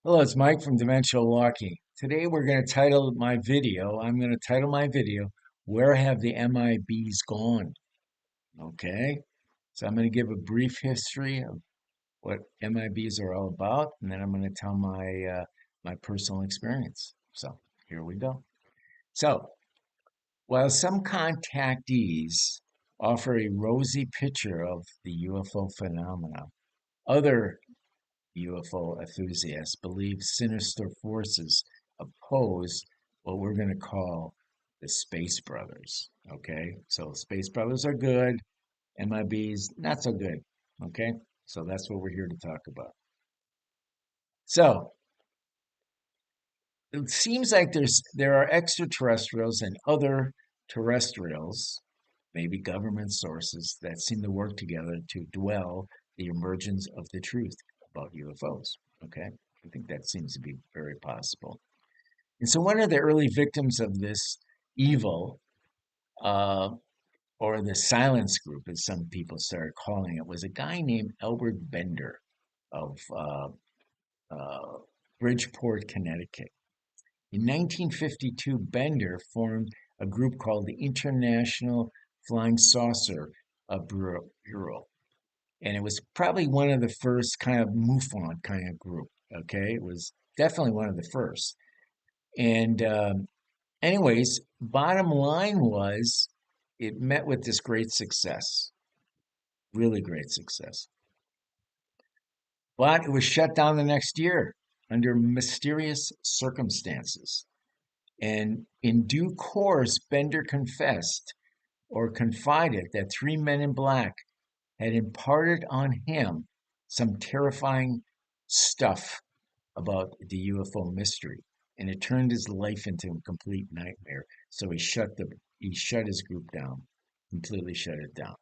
Hello, it's Mike from Dimensional Walking. Today I'm going to title my video, Where Have the MIBs Gone? Okay, so I'm going to give a brief history of what MIBs are all about, and then I'm going to tell my personal experience. So here we go. So while some contactees offer a rosy picture of the UFO phenomena, other UFO enthusiasts believe sinister forces oppose what we're going to call the Space Brothers. Okay, so Space Brothers are good, MIBs not so good. Okay, so that's what we're here to talk about. So it seems like there are extraterrestrials and other terrestrials, maybe government sources, that seem to work together to dwell the emergence of the truth about UFOs. Okay, I think that seems to be very possible. And so one of the early victims of this evil, uh, or the silence group, as some people started calling it, was a guy named Albert Bender of uh, Bridgeport, Connecticut. In 1952, Bender formed a group called the International Flying Saucer Bureau. And it was probably one of the first kind of MUFON kind of group. Okay. It was definitely one of the first. And, anyways, bottom line was it met with this great success, really great success. But it was shut down the next year under mysterious circumstances. And in due course, Bender confessed or confided that three men in black had imparted on him some terrifying stuff about the UFO mystery. And it turned his life into a complete nightmare. So he shut his group down, completely shut it down.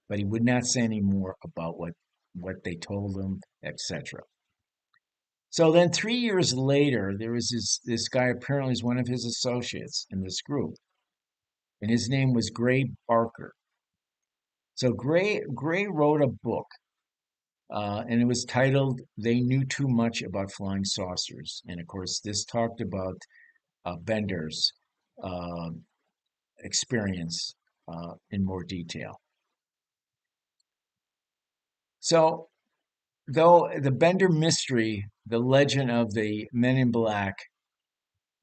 But he would not say any more about what they told him, etc. So then 3 years later, there was this guy, apparently is one of his associates in this group, and his name was Gray Barker. So Gray wrote a book, and it was titled "They Knew Too Much About Flying Saucers," and of course, this talked about Bender's uh, experience in more detail. So, though the Bender mystery, the legend of the Men in Black,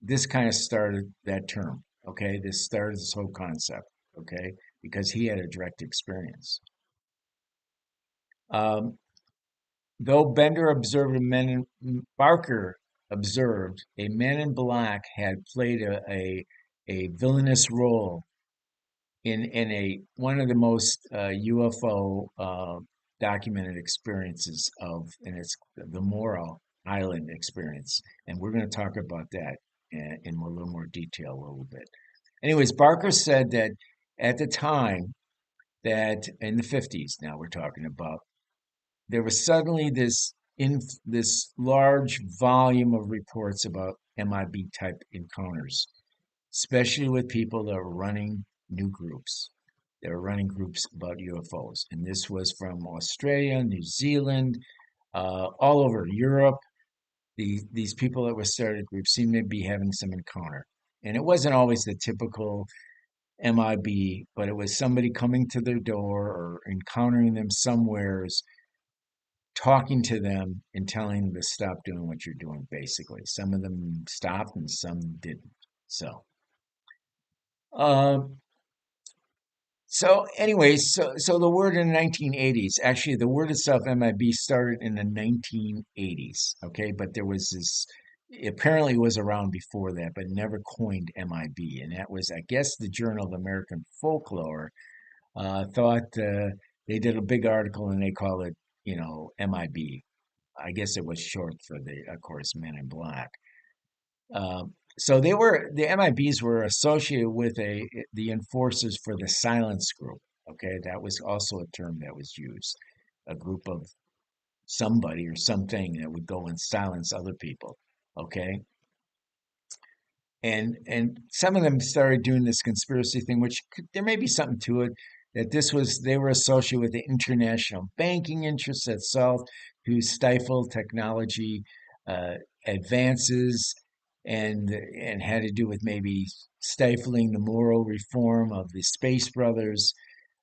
this kind of started that term. Okay, this started this whole concept. Okay, because he had a direct experience. Um, Though Bender observed a men in, Barker observed a man in black had played a villainous role in a one of the most UFO documented experiences of, and it's the Morrow Island experience, and we're going to talk about that in a little more detail a little bit. Anyways, Barker said that at the time, that in the 50s, now we're talking about, there was suddenly this large volume of reports about MIB type encounters, especially with people that were running new groups. They were running groups about UFOs, and this was from Australia, New Zealand, all over Europe. These people that were started groups seemed to be having some encounter, and it wasn't always the typical MIB, but it was somebody coming to their door or encountering them somewheres, talking to them and telling them to stop doing what you're doing, basically. Some of them stopped and some didn't. So, um, so the word in the 1980s, actually, the word itself, MIB, started in the 1980s, okay? But there was this, apparently it was around before that, but never coined MIB. And that was, I guess, the Journal of American Folklore thought they did a big article and they called it, MIB. I guess it was short for the, of course, Men in Black. So the MIBs were associated with the enforcers for the silence group. Okay, that was also a term that was used. A group of somebody or something that would go and silence other people. Okay, and some of them started doing this conspiracy thing, which there may be something to it. That they were associated with the international banking interests that sought to stifle technology, uh, advances, and had to do with maybe stifling the moral reform of the Space Brothers,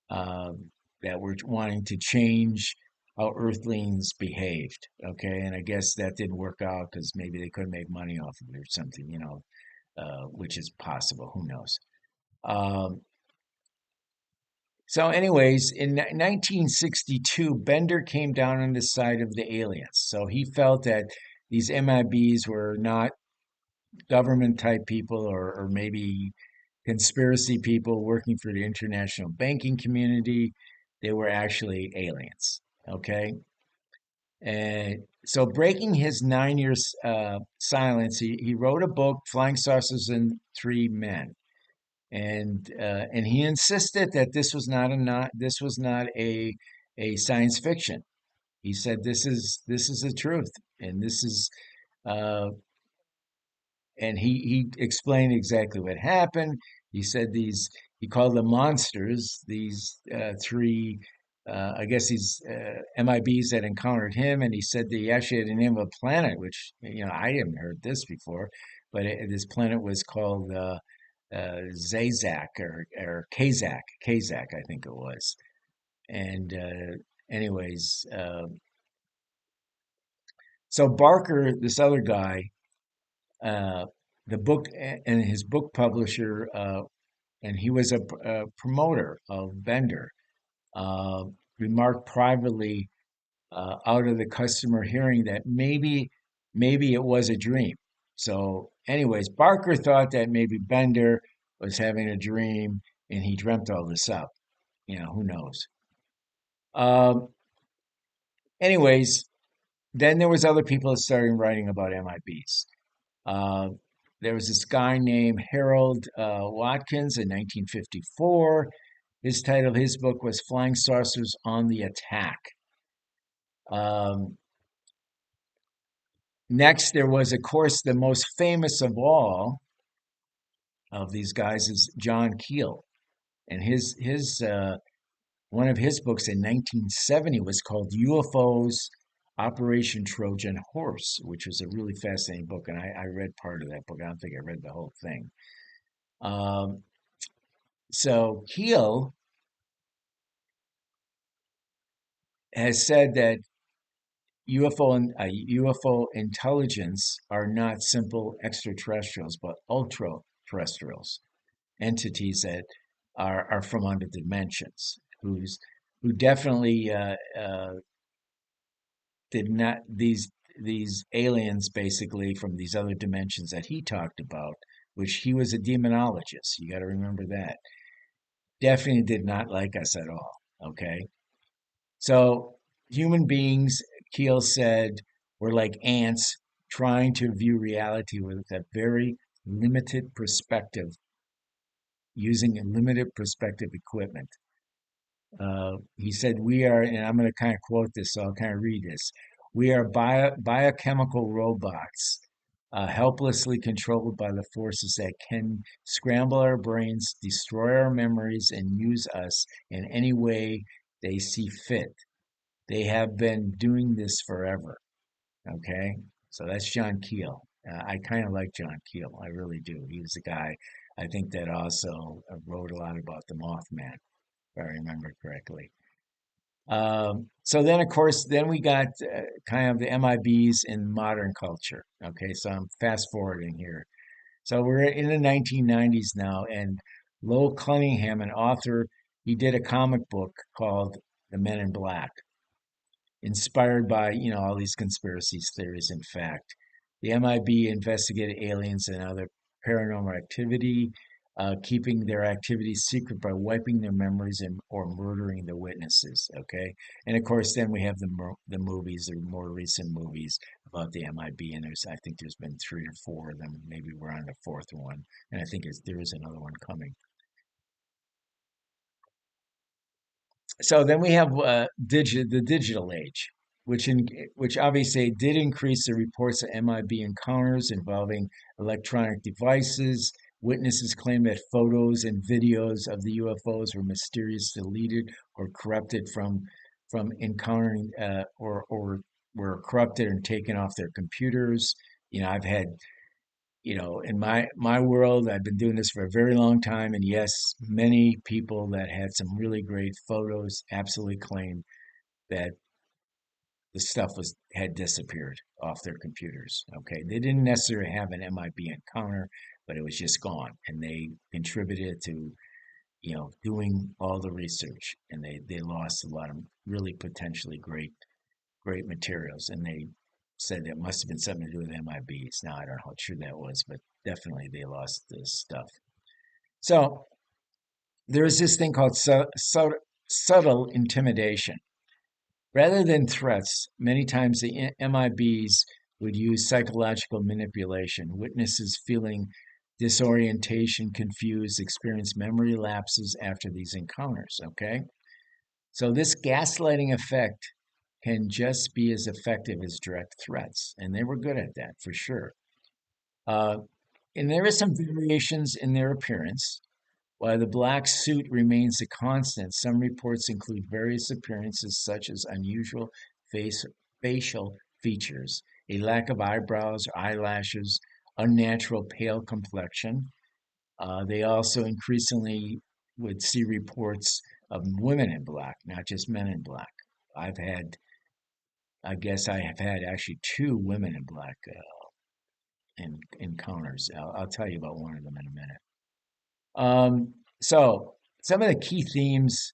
that were wanting to change how Earthlings behaved. Okay, and I guess that didn't work out because maybe they couldn't make money off of it or something, which is possible. Who knows? Um, so, anyways, in 1962, Bender came down on the side of the aliens. So he felt that these MIBs were not government type people, or maybe conspiracy people working for the international banking community. They were actually aliens. Okay. And so, breaking his 9 years silence, he wrote a book, Flying Saucers and Three Men. And he insisted that this was not a science fiction. He said this is the truth, and this is uh, and he explained exactly what happened. He said he called them monsters, these three, I guess these MIBs that encountered him, and he said they actually had the name of a planet, which I haven't heard this before, but this planet was called Zazak or Kazak, I think it was. And anyways, so Barker, this other guy, uh, the book and his book publisher, and he was a promoter of Bender, uh, remarked privately, out of the customer hearing, that maybe it was a dream. So, anyways, Barker thought that maybe Bender was having a dream and he dreamt all this up. Who knows? Um, anyways, then there was other people that started writing about MIBs. Uh, there was this guy named Harold Watkins in 1954. His title of his book was Flying Saucers on the Attack. Um, Next, there was, of course, the most famous of all of these guys is John Keel, and his one of his books in 1970 was called UFOs Operation Trojan Horse, which was a really fascinating book, and I read part of that book. I don't think I read the whole thing. Um, so Keel has said that UFO intelligence are not simple extraterrestrials, but ultra terrestrials, entities that are from other dimensions, who definitely did not these aliens, basically from these other dimensions that he talked about, which he was a demonologist. You got to remember that. Definitely did not like us at all. Okay, so human beings, Keel said, were like ants trying to view reality with a very limited perspective, using a limited perspective equipment. He said, "We are," and I'm going to kind of quote this, so I'll kind of read this. "We are biochemical robots, helplessly controlled by the forces that can scramble our brains, destroy our memories, and use us in any way they see fit. They have been doing this forever." Okay, so that's John Keel. I kind of like John Keel. I really do. He was the guy, I think, that also wrote a lot about the Mothman, if I remember correctly. So then, of course, then we got kind of the MIBs in modern culture. Okay, so I'm fast forwarding here. So we're in the 1990s now, and Lowell Cunningham, an author, he did a comic book called The Men in Black, inspired by, all these conspiracy theories. In fact, the MIB investigated aliens and other paranormal activity, keeping their activities secret by wiping their memories or murdering the witnesses. Okay, and of course, then we have the movies, the more recent movies about the MIB, and I think there's been three or four of them. Maybe we're on the fourth one, and I think there is another one coming. So then we have the digital age, which obviously did increase the reports of MIB encounters involving electronic devices. Witnesses claim that photos and videos of the UFOs were mysteriously deleted or corrupted from encountering or were corrupted and taken off their computers. I've had, in my world, I've been doing this for a very long time, and yes, many people that had some really great photos absolutely claimed that the stuff was had disappeared off their computers. Okay, they didn't necessarily have an MIB encounter, but it was just gone, and they contributed to doing all the research, and they lost a lot of really potentially great materials, and they said it must have been something to do with MIBs. Now I don't know how true that was, but definitely they lost this stuff. So there is this thing called subtle intimidation. Rather than threats, many times the MIBs would use psychological manipulation. Witnesses feeling disorientation, confused, experience memory lapses after these encounters. Okay? So, this gaslighting effect can just be as effective as direct threats. And they were good at that for sure. Uh, and there is some variations in their appearance. While the black suit remains a constant, some reports include various appearances such as unusual face, facial features, a lack of eyebrows or eyelashes, unnatural pale complexion. They also increasingly would see reports of women in black, not just men in black. I've had, I guess I have had actually two women in black encounters. I'll tell you about one of them in a minute. So some of the key themes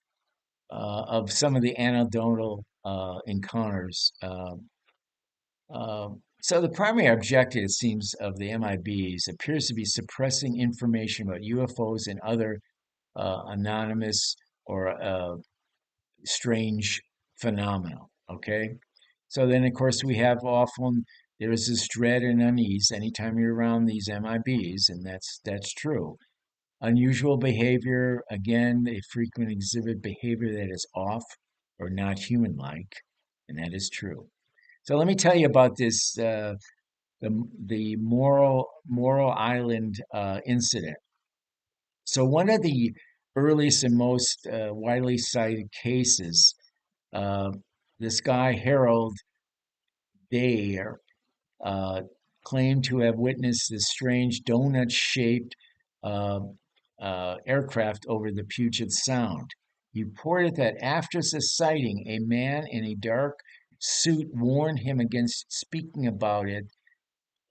of some of the anecdotal encounters. So the primary objective, it seems, of the MIBs appears to be suppressing information about UFOs and other anonymous or strange phenomena. Okay, so then of course we have often there is this dread and unease anytime you're around these MIBs, and that's true. Unusual behavior, again, they frequently exhibit behavior that is off or not human-like, and that is true. So let me tell you about this the Morro Island incident. So one of the earliest and most widely cited cases, uh, this guy Harold Dare uh, claimed to have witnessed this strange donut-shaped uh, aircraft over the Puget Sound. He reported that after the sighting, a man in a dark suit warned him against speaking about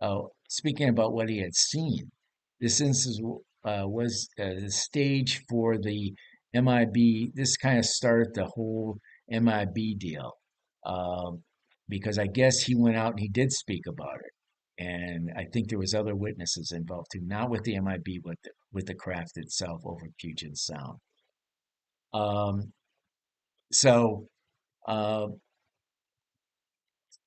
what he had seen. This instance was the stage for the MIB. This kind of started the whole MIB deal um, because I guess he went out and he did speak about it. And I think there was other witnesses involved too, not with the MIB, but with the craft itself over Puget Sound. Um, so, uh,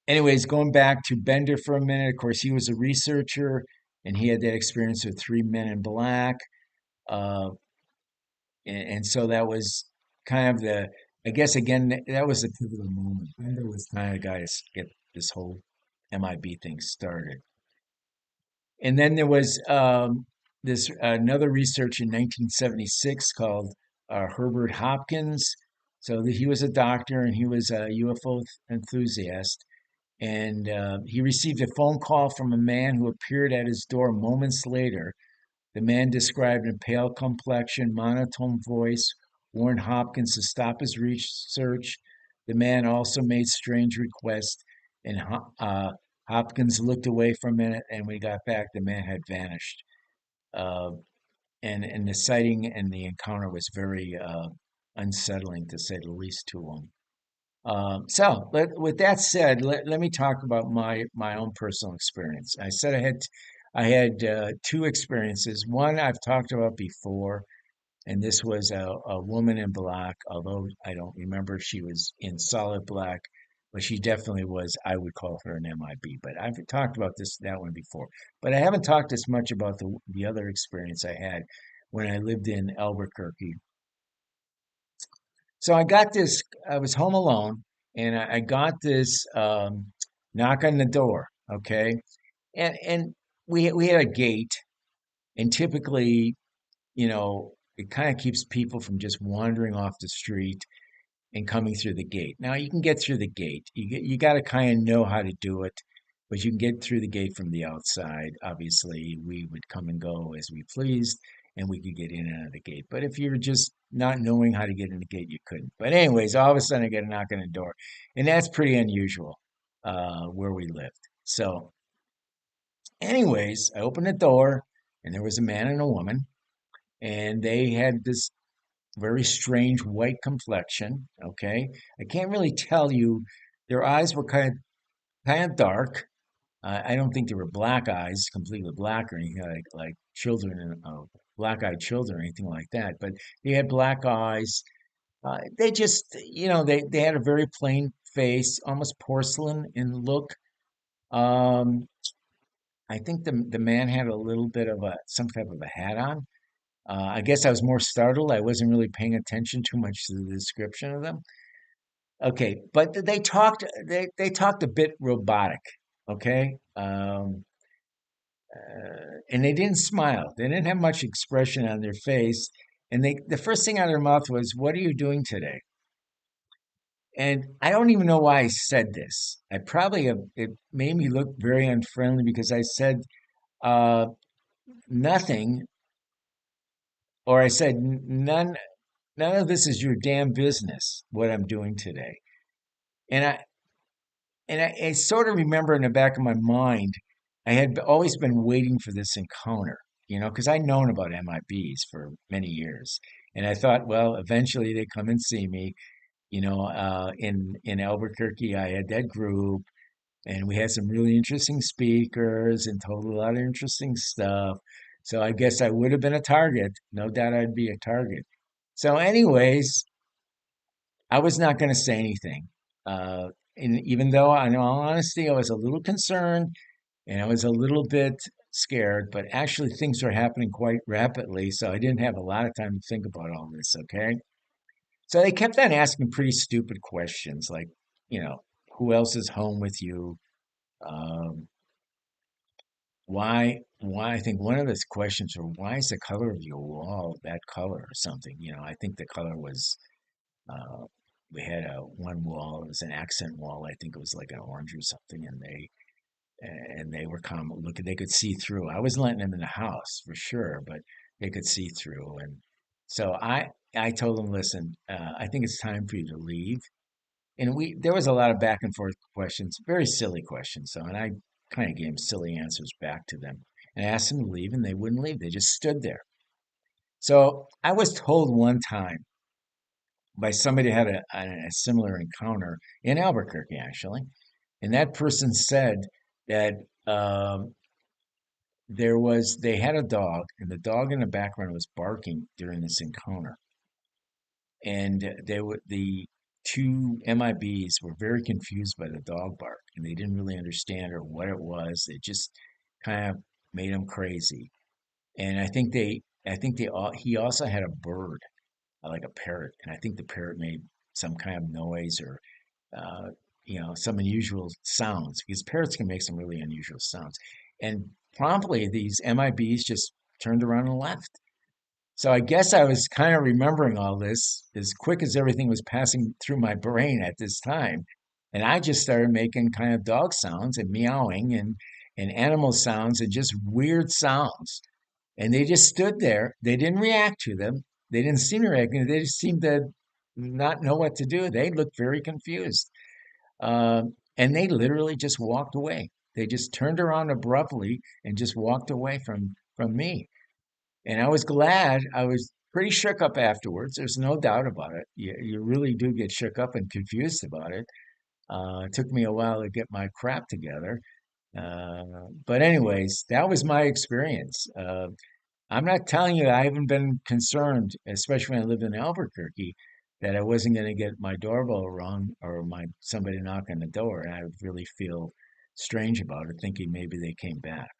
anyways, going back to Bender for a minute, of course, he was a researcher and he had that experience with three men in black. Uh, and so that was kind of I guess, again, that was the pivotal moment. Bender was kind of the guy to get this whole MIB thing started. And then there was this another research in 1976 called Herbert Hopkins. So he was a doctor and he was a UFO enthusiast. And he received a phone call from a man who appeared at his door moments later. The man described a pale complexion, monotone voice, warned Hopkins to stop his research. The man also made strange requests, and Hopkins looked away for a minute, and when he got back, the man had vanished. Uh, and the sighting and the encounter was very unsettling, to say the least, to him. With that said, let me talk about my own personal experience. I said I had two experiences. One I've talked about before, and this was a woman in black. Although I don't remember if she was in solid black, but she definitely was. I would call her an MIB. But I've talked about that one before. But I haven't talked as much about the other experience I had when I lived in Albuquerque. So I got this, I was home alone and I got this knock on the door, okay? And we had a gate, and typically, it kind of keeps people from just wandering off the street. and coming through the gate. Now you can get through the gate. You got to kind of know how to do it, but you can get through the gate from the outside. Obviously, we would come and go as we pleased, and we could get in and out of the gate. But if you're just not knowing how to get in the gate, you couldn't. But anyways, all of a sudden I get a knock on the door, and that's pretty unusual where we lived. So, anyways, I opened the door, and there was a man and a woman, and they had this very strange white complexion. Okay, I can't really tell you. Their eyes were kind of dark. I don't think they were black eyes, completely black or anything like children, black-eyed children or anything like that. But they had black eyes. They just, they had a very plain face, almost porcelain in look. Um, I think the man had a little bit of some type of a hat on. I guess I was more startled. I wasn't really paying attention too much to the description of them. Okay, but they talked a bit robotic. Okay, and they didn't smile. They didn't have much expression on their face, and the first thing out of their mouth was, "What are you doing today?" And I don't even know why I said this. I probably have, it made me look very unfriendly because I said uh, nothing, or I said none of this is your damn business what I'm doing today. And I sort of remember in the back of my mind, I had always been waiting for this encounter, because I'd known about MIBs for many years. And I thought, well, eventually they come and see me. In Albuquerque, I had that group, and we had some really interesting speakers and told a lot of interesting stuff. So I guess I would have been a target. No doubt I'd be a target. So, anyways, I was not going to say anything. Uh, and even though, in all honesty, I was a little concerned and I was a little bit scared, but actually things were happening quite rapidly. So I didn't have a lot of time to think about all this. Okay. So they kept on asking pretty stupid questions like, you know, who else is home with you? Um, why? I think one of the questions were, why is the color of your wall that color or something? I think the color was Uh, we had one wall. It was an accent wall. I think it was like an orange or something, and they were looking. They could see through. I was letting them in the house for sure, but they could see through. And so I told them, listen, I think it's time for you to leave. And there was a lot of back and forth questions, very silly questions. So, and I kind of gave silly answers back to them, and I asked them to leave, and they wouldn't leave. They just stood there. So I was told one time by somebody who had a similar encounter in Albuquerque, actually. And that person said that they had a dog, and the dog in the background was barking during this encounter. And the two MIBs were very confused by the dog bark, and they didn't really understand or what it was. It just kind of made them crazy. And he also had a bird, like a parrot, and I think the parrot made some kind of noise or uh, some unusual sounds because parrots can make some really unusual sounds. And promptly, these MIBs just turned around and left. So I guess I was kind of remembering all this as quick as everything was passing through my brain at this time. And I just started making kind of dog sounds and meowing and animal sounds and just weird sounds. And they just stood there. They didn't react to them. They didn't seem to react. They just seemed to not know what to do. They looked very confused. And they literally just walked away. They just turned around abruptly and just walked away from me. And I was glad. I was pretty shook up afterwards. There's no doubt about it. You really do get shook up and confused about it. It took me a while to get my crap together. But anyways, that was my experience. I'm not telling you I haven't been concerned, especially when I lived in Albuquerque, that I wasn't going to get my doorbell rung or my somebody knock on the door, and I would really feel strange about it, thinking maybe they came back.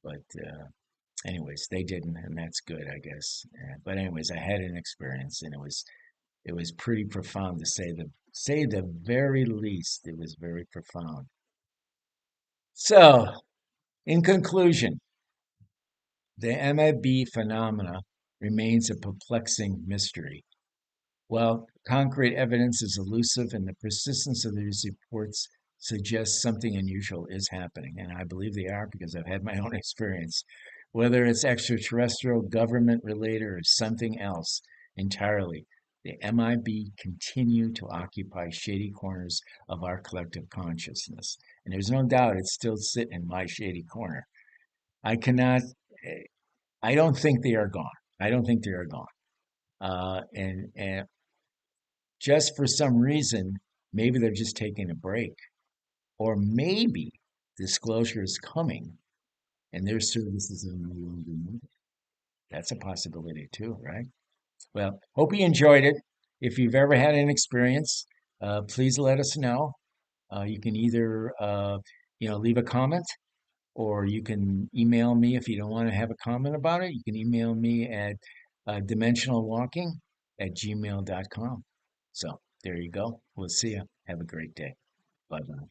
But anyways, they didn't, and that's good, I guess. But anyways, I had an experience, and it was pretty profound to say the very least. It was very profound. So, in conclusion, the MIB phenomena remains a perplexing mystery. Well, concrete evidence is elusive, and the persistence of these reports suggests something unusual is happening. And I believe they are because I've had my own experience. Whether it's extraterrestrial, government related, or something else entirely, the MIB continue to occupy shady corners of our collective consciousness. And there's no doubt it's still sitting in my shady corner. I cannot, eh, I don't think they are gone. I don't think they are gone. And just for some reason, maybe they're just taking a break, or maybe disclosure is coming and their services are no longer needed. That's a possibility too, right? Well, hope you enjoyed it. If you've ever had an experience, please let us know. You can either, leave a comment, or you can email me if you don't want to have a comment about it. You can email me at dimensionalwalking@gmail.com. So there you go. We'll see you. Have a great day. Bye bye.